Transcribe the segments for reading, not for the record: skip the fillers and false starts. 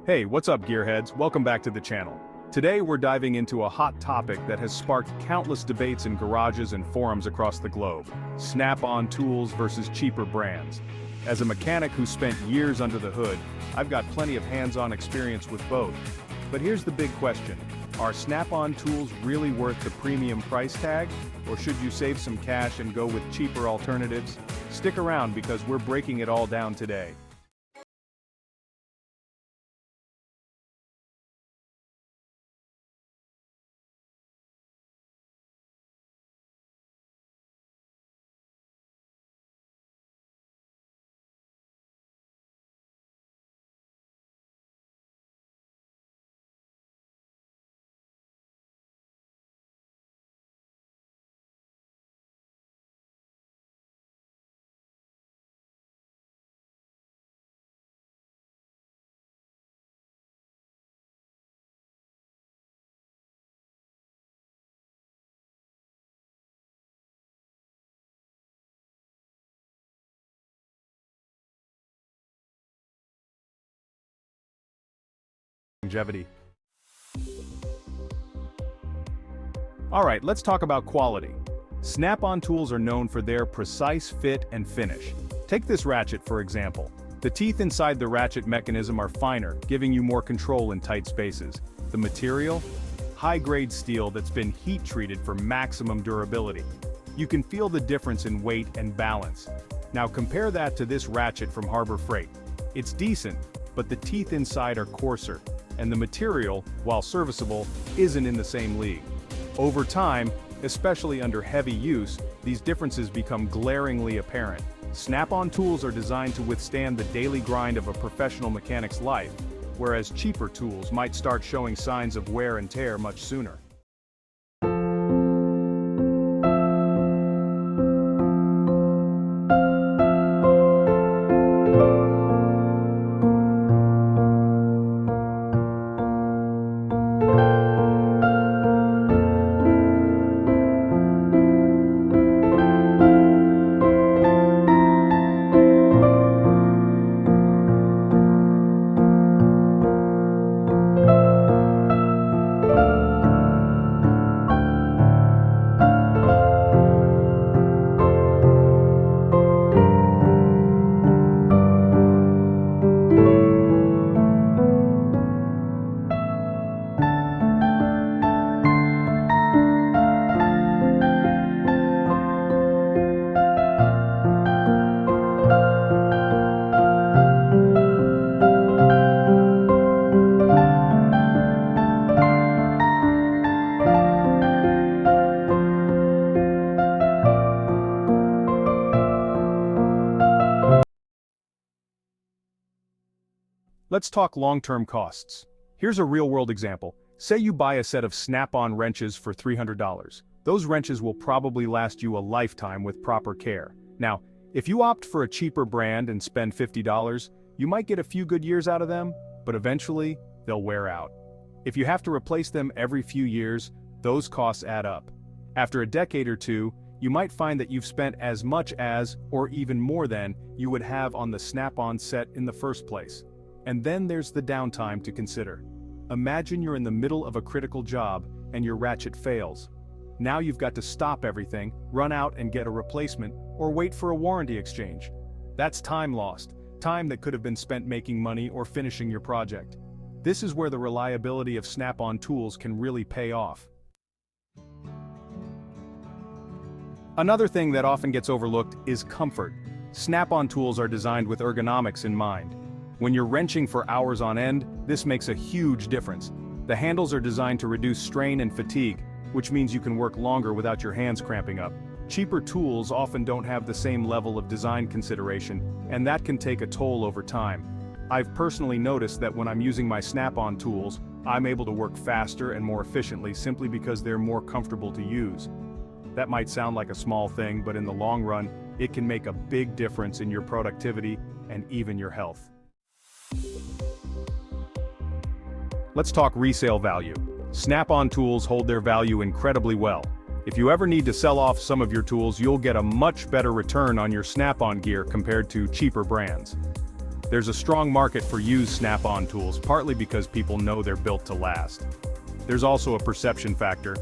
Hey, what's up gearheads? Welcome back to the channel. Today we're diving into a hot topic that has sparked countless debates in garages and forums across the globe. Snap-on tools versus cheaper brands. As a mechanic who spent years under the hood, I've got plenty of hands-on experience with both. But here's the big question. Are Snap-on tools really worth the premium price tag? Or should you save some cash and go with cheaper alternatives? Stick around because we're breaking it all down today. Longevity. Alright, let's talk about quality. Snap-on tools are known for their precise fit and finish. Take this ratchet for example. The teeth inside the ratchet mechanism are finer, giving you more control in tight spaces. The material? High-grade steel that's been heat-treated for maximum durability. You can feel the difference in weight and balance. Now compare that to this ratchet from Harbor Freight. It's decent, but the teeth inside are coarser, and the material, while serviceable, isn't in the same league. Over time, especially under heavy use, these differences become glaringly apparent. Snap-on tools are designed to withstand the daily grind of a professional mechanic's life, whereas cheaper tools might start showing signs of wear and tear much sooner. Let's talk long-term costs. Here's a real-world example. Say you buy a set of Snap-on wrenches for $300. Those wrenches will probably last you a lifetime with proper care. Now, if you opt for a cheaper brand and spend $50, you might get a few good years out of them, but eventually, they'll wear out. If you have to replace them every few years, those costs add up. After a decade or two, you might find that you've spent as much as, or even more than, you would have on the Snap-on set in the first place. And then there's the downtime to consider. Imagine you're in the middle of a critical job and your ratchet fails. Now you've got to stop everything, run out and get a replacement, or wait for a warranty exchange. That's time lost, time that could have been spent making money or finishing your project. This is where the reliability of Snap-on tools can really pay off. Another thing that often gets overlooked is comfort. Snap-on tools are designed with ergonomics in mind. When you're wrenching for hours on end, this makes a huge difference. The handles are designed to reduce strain and fatigue, which means you can work longer without your hands cramping up. Cheaper tools often don't have the same level of design consideration, and that can take a toll over time. I've personally noticed that when I'm using my Snap-on tools, I'm able to work faster and more efficiently simply because they're more comfortable to use. That might sound like a small thing, but in the long run, it can make a big difference in your productivity and even your health. Let's talk resale value. Snap-on tools hold their value incredibly well. If you ever need to sell off some of your tools, you'll get a much better return on your Snap-on gear compared to cheaper brands. There's a strong market for used Snap-on tools, partly because people know they're built to last. There's also a perception factor.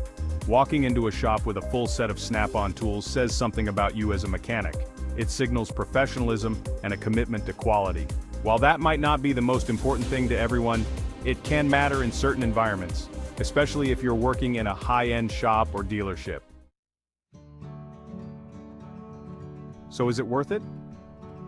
Walking into a shop with a full set of Snap-on tools says something about you as a mechanic. It signals professionalism and a commitment to quality. While that might not be the most important thing to everyone, it can matter in certain environments, especially if you're working in a high-end shop or dealership. So is it worth it?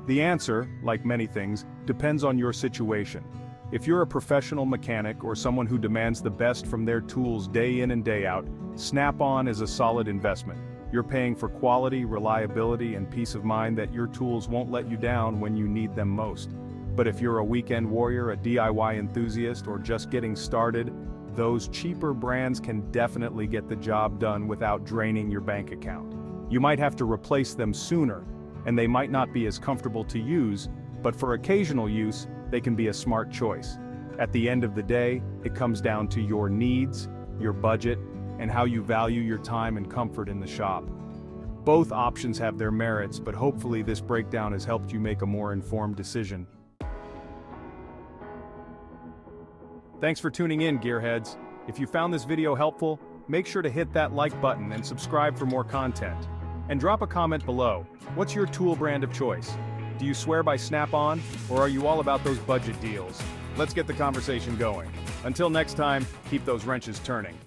The answer, like many things, depends on your situation. If you're a professional mechanic or someone who demands the best from their tools day in and day out, Snap-on is a solid investment. You're paying for quality, reliability, and peace of mind that your tools won't let you down when you need them most. But if you're a weekend warrior, a DIY enthusiast, or just getting started, those cheaper brands can definitely get the job done without draining your bank account. You might have to replace them sooner, and they might not be as comfortable to use, but for occasional use, they can be a smart choice. At the end of the day, it comes down to your needs, your budget, and how you value your time and comfort in the shop. Both options have their merits, but hopefully this breakdown has helped you make a more informed decision. Thanks for tuning in, Gearheads. If you found this video helpful, make sure to hit that like button and subscribe for more content. And drop a comment below. What's your tool brand of choice? Do you swear by Snap-on, or are you all about those budget deals? Let's get the conversation going. Until next time, keep those wrenches turning.